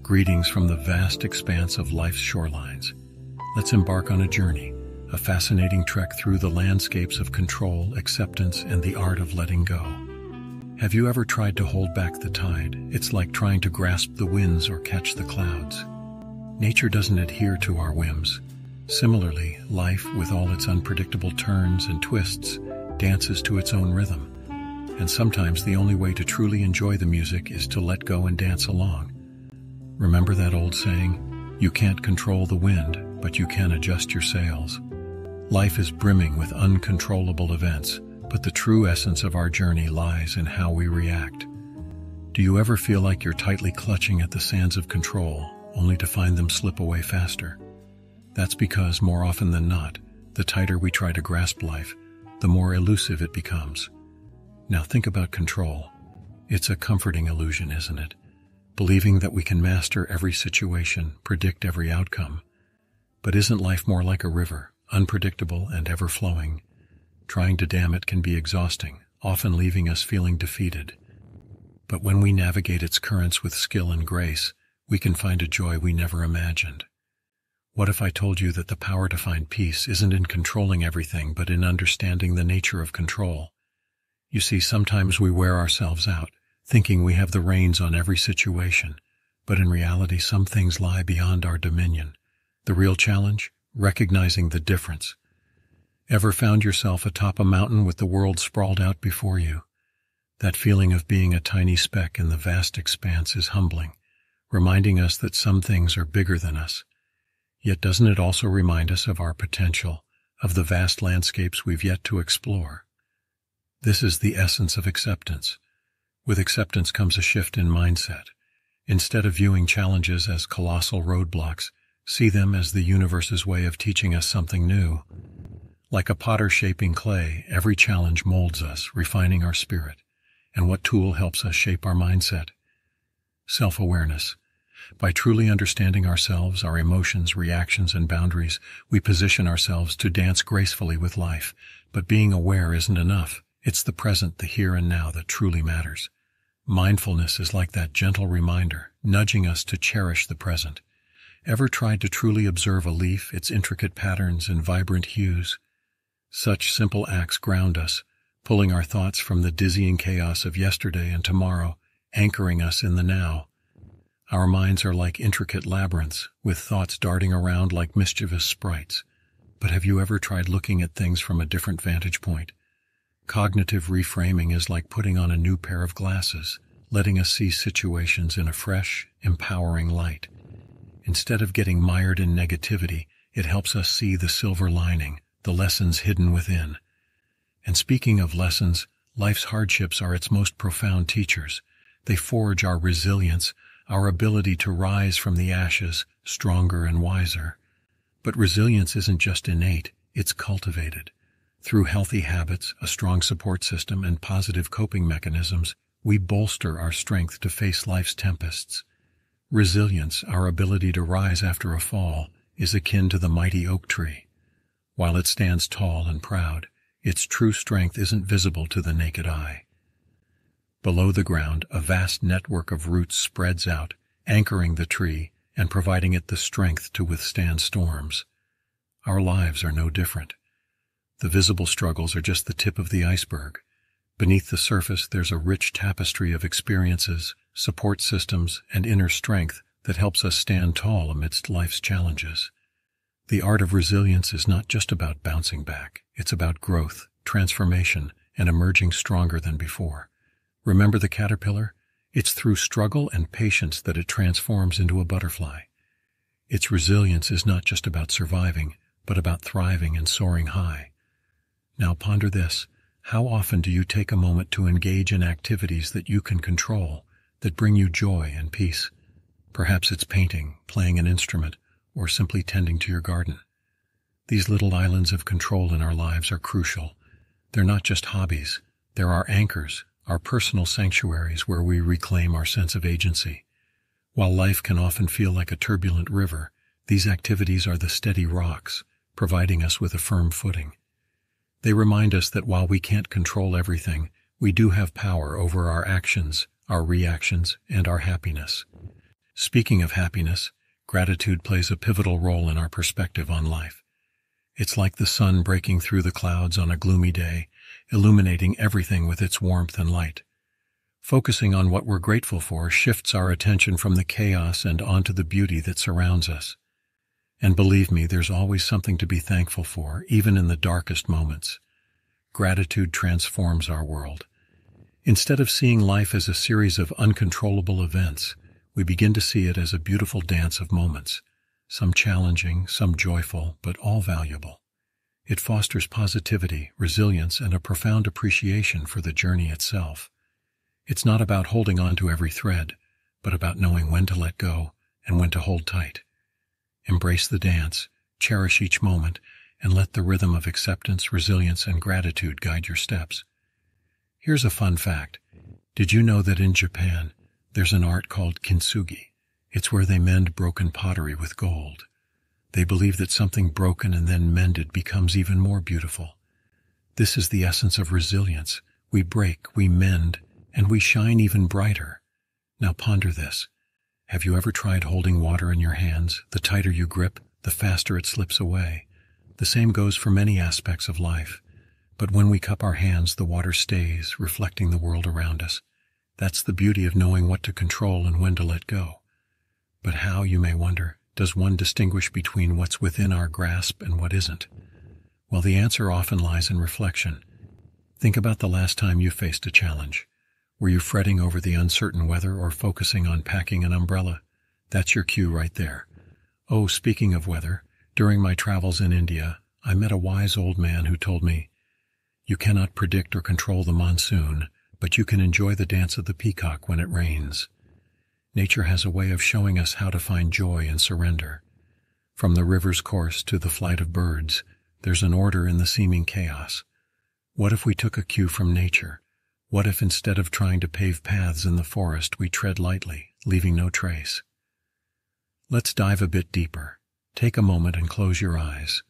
Greetings from the vast expanse of life's shorelines. Let's embark on a journey, a fascinating trek through the landscapes of control, acceptance, and the art of letting go. Have you ever tried to hold back the tide? It's like trying to grasp the winds or catch the clouds. Nature doesn't adhere to our whims. Similarly, life, with all its unpredictable turns and twists, dances to its own rhythm. And sometimes the only way to truly enjoy the music is to let go and dance along. Remember that old saying, you can't control the wind, but you can adjust your sails. Life is brimming with uncontrollable events, but the true essence of our journey lies in how we react. Do you ever feel like you're tightly clutching at the sands of control, only to find them slip away faster? That's because, more often than not, the tighter we try to grasp life, the more elusive it becomes. Now think about control. It's a comforting illusion, isn't it? Believing that we can master every situation, predict every outcome. But isn't life more like a river, unpredictable and ever-flowing? Trying to dam it can be exhausting, often leaving us feeling defeated. But when we navigate its currents with skill and grace, we can find a joy we never imagined. What if I told you that the power to find peace isn't in controlling everything, but in understanding the nature of control? You see, sometimes we wear ourselves out, thinking we have the reins on every situation, but in reality some things lie beyond our dominion. The real challenge? Recognizing the difference. Ever found yourself atop a mountain with the world sprawled out before you? That feeling of being a tiny speck in the vast expanse is humbling, reminding us that some things are bigger than us. Yet doesn't it also remind us of our potential, of the vast landscapes we've yet to explore? This is the essence of acceptance. With acceptance comes a shift in mindset. Instead of viewing challenges as colossal roadblocks, see them as the universe's way of teaching us something new. Like a potter shaping clay, every challenge molds us, refining our spirit. And what tool helps us shape our mindset? Self-awareness. By truly understanding ourselves, our emotions, reactions, and boundaries, we position ourselves to dance gracefully with life. But being aware isn't enough. It's the present, the here and now that truly matters. Mindfulness is like that gentle reminder, nudging us to cherish the present. Ever tried to truly observe a leaf, its intricate patterns and vibrant hues? Such simple acts ground us, pulling our thoughts from the dizzying chaos of yesterday and tomorrow, anchoring us in the now. Our minds are like intricate labyrinths, with thoughts darting around like mischievous sprites. But have you ever tried looking at things from a different vantage point? Cognitive reframing is like putting on a new pair of glasses, letting us see situations in a fresh, empowering light. Instead of getting mired in negativity, it helps us see the silver lining, the lessons hidden within. And speaking of lessons, life's hardships are its most profound teachers. They forge our resilience, our ability to rise from the ashes, stronger and wiser. But resilience isn't just innate, it's cultivated. Through healthy habits, a strong support system, and positive coping mechanisms, we bolster our strength to face life's tempests. Resilience, our ability to rise after a fall, is akin to the mighty oak tree. While it stands tall and proud, its true strength isn't visible to the naked eye. Below the ground, a vast network of roots spreads out, anchoring the tree and providing it the strength to withstand storms. Our lives are no different. The visible struggles are just the tip of the iceberg. Beneath the surface, there's a rich tapestry of experiences, support systems, and inner strength that helps us stand tall amidst life's challenges. The art of resilience is not just about bouncing back. It's about growth, transformation, and emerging stronger than before. Remember the caterpillar? It's through struggle and patience that it transforms into a butterfly. Its resilience is not just about surviving, but about thriving and soaring high. Now ponder this. How often do you take a moment to engage in activities that you can control, that bring you joy and peace? Perhaps it's painting, playing an instrument, or simply tending to your garden. These little islands of control in our lives are crucial. They're not just hobbies. They're our anchors, our personal sanctuaries where we reclaim our sense of agency. While life can often feel like a turbulent river, these activities are the steady rocks, providing us with a firm footing. They remind us that while we can't control everything, we do have power over our actions, our reactions, and our happiness. Speaking of happiness, gratitude plays a pivotal role in our perspective on life. It's like the sun breaking through the clouds on a gloomy day, illuminating everything with its warmth and light. Focusing on what we're grateful for shifts our attention from the chaos and onto the beauty that surrounds us. And believe me, there's always something to be thankful for, even in the darkest moments. Gratitude transforms our world. Instead of seeing life as a series of uncontrollable events, we begin to see it as a beautiful dance of moments, some challenging, some joyful, but all valuable. It fosters positivity, resilience, and a profound appreciation for the journey itself. It's not about holding on to every thread, but about knowing when to let go and when to hold tight. Embrace the dance, cherish each moment, and let the rhythm of acceptance, resilience, and gratitude guide your steps. Here's a fun fact. Did you know that in Japan, there's an art called kintsugi? It's where they mend broken pottery with gold. They believe that something broken and then mended becomes even more beautiful. This is the essence of resilience. We break, we mend, and we shine even brighter. Now ponder this. Have you ever tried holding water in your hands? The tighter you grip, the faster it slips away. The same goes for many aspects of life. But when we cup our hands, the water stays, reflecting the world around us. That's the beauty of knowing what to control and when to let go. But how, you may wonder, does one distinguish between what's within our grasp and what isn't? Well, the answer often lies in reflection. Think about the last time you faced a challenge. Were you fretting over the uncertain weather or focusing on packing an umbrella? That's your cue right there. Oh, speaking of weather, during my travels in India, I met a wise old man who told me, "You cannot predict or control the monsoon, but you can enjoy the dance of the peacock when it rains." Nature has a way of showing us how to find joy and surrender. From the river's course to the flight of birds, there's an order in the seeming chaos. What if we took a cue from nature? What if instead of trying to pave paths in the forest, we tread lightly, leaving no trace? Let's dive a bit deeper. Take a moment and close your eyes.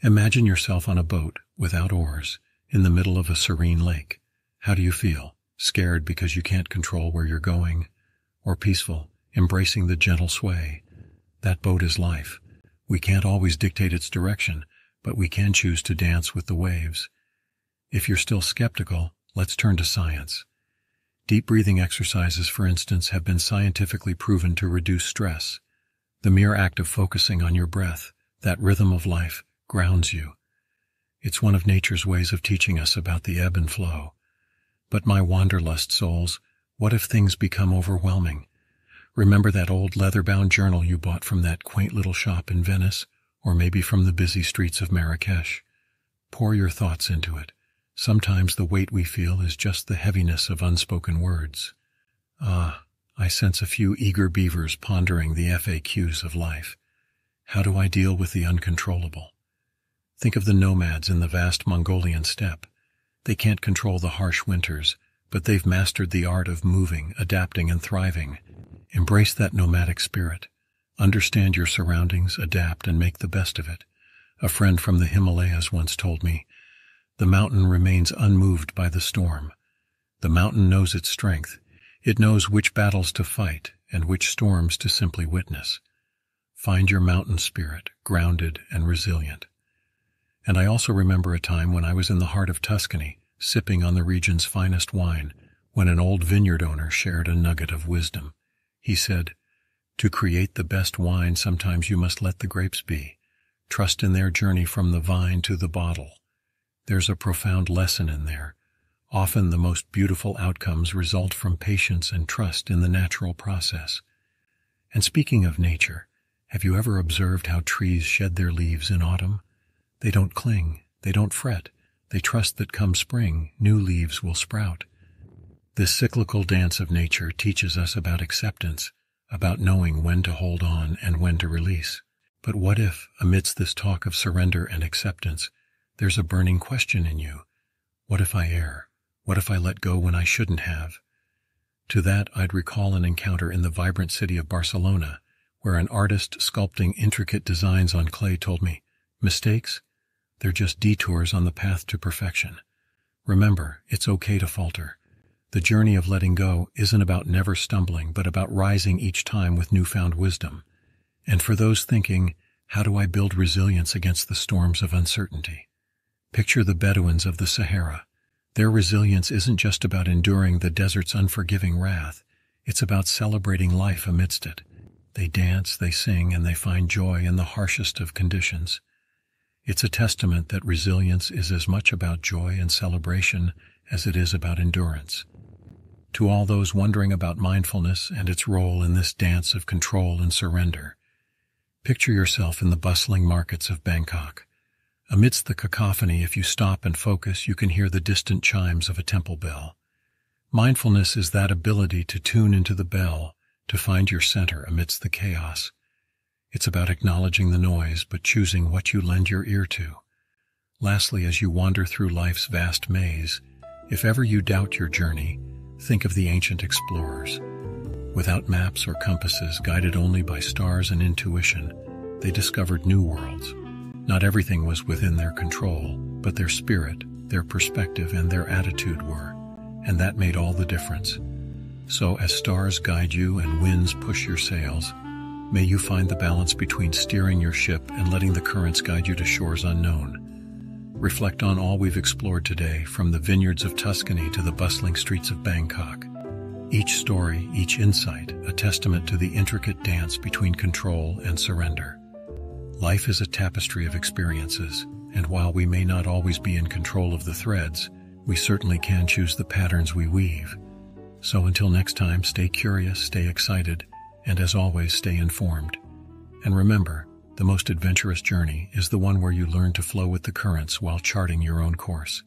Imagine yourself on a boat, without oars, in the middle of a serene lake. How do you feel? Scared because you can't control where you're going? Or peaceful, embracing the gentle sway? That boat is life. We can't always dictate its direction, but we can choose to dance with the waves. If you're still skeptical, let's turn to science. Deep breathing exercises, for instance, have been scientifically proven to reduce stress. The mere act of focusing on your breath, that rhythm of life, grounds you. It's one of nature's ways of teaching us about the ebb and flow. But my wanderlust souls, what if things become overwhelming? Remember that old leather-bound journal you bought from that quaint little shop in Venice, or maybe from the busy streets of Marrakesh? Pour your thoughts into it. Sometimes the weight we feel is just the heaviness of unspoken words. I sense a few eager beavers pondering the FAQs of life. How do I deal with the uncontrollable? Think of the nomads in the vast Mongolian steppe. They can't control the harsh winters, but they've mastered the art of moving, adapting, and thriving. Embrace that nomadic spirit. Understand your surroundings, adapt, and make the best of it. A friend from the Himalayas once told me, "The mountain remains unmoved by the storm. The mountain knows its strength. It knows which battles to fight and which storms to simply witness." Find your mountain spirit, grounded and resilient. And I also remember a time when I was in the heart of Tuscany, sipping on the region's finest wine, when an old vineyard owner shared a nugget of wisdom. He said, "To create the best wine, sometimes you must let the grapes be. Trust in their journey from the vine to the bottle." There's a profound lesson in there. Often the most beautiful outcomes result from patience and trust in the natural process. And speaking of nature, have you ever observed how trees shed their leaves in autumn? They don't cling, they don't fret, they trust that come spring, new leaves will sprout. This cyclical dance of nature teaches us about acceptance, about knowing when to hold on and when to release. But what if, amidst this talk of surrender and acceptance, there's a burning question in you? What if I err? What if I let go when I shouldn't have? To that, I'd recall an encounter in the vibrant city of Barcelona, where an artist sculpting intricate designs on clay told me, "Mistakes? They're just detours on the path to perfection. Remember, it's okay to falter. The journey of letting go isn't about never stumbling, but about rising each time with newfound wisdom. And for those thinking, how do I build resilience against the storms of uncertainty? Picture the Bedouins of the Sahara. Their resilience isn't just about enduring the desert's unforgiving wrath. It's about celebrating life amidst it. They dance, they sing, and they find joy in the harshest of conditions. It's a testament that resilience is as much about joy and celebration as it is about endurance. To all those wondering about mindfulness and its role in this dance of control and surrender, picture yourself in the bustling markets of Bangkok. Amidst the cacophony, if you stop and focus, you can hear the distant chimes of a temple bell. Mindfulness is that ability to tune into the bell, to find your center amidst the chaos. It's about acknowledging the noise, but choosing what you lend your ear to. Lastly, as you wander through life's vast maze, if ever you doubt your journey, think of the ancient explorers. Without maps or compasses, guided only by stars and intuition, they discovered new worlds. Not everything was within their control, but their spirit, their perspective, and their attitude were, and that made all the difference. So, as stars guide you and winds push your sails, may you find the balance between steering your ship and letting the currents guide you to shores unknown. Reflect on all we've explored today, from the vineyards of Tuscany to the bustling streets of Bangkok. Each story, each insight, a testament to the intricate dance between control and surrender. Life is a tapestry of experiences, and while we may not always be in control of the threads, we certainly can choose the patterns we weave. So until next time, stay curious, stay excited, and as always, stay informed. And remember, the most adventurous journey is the one where you learn to flow with the currents while charting your own course.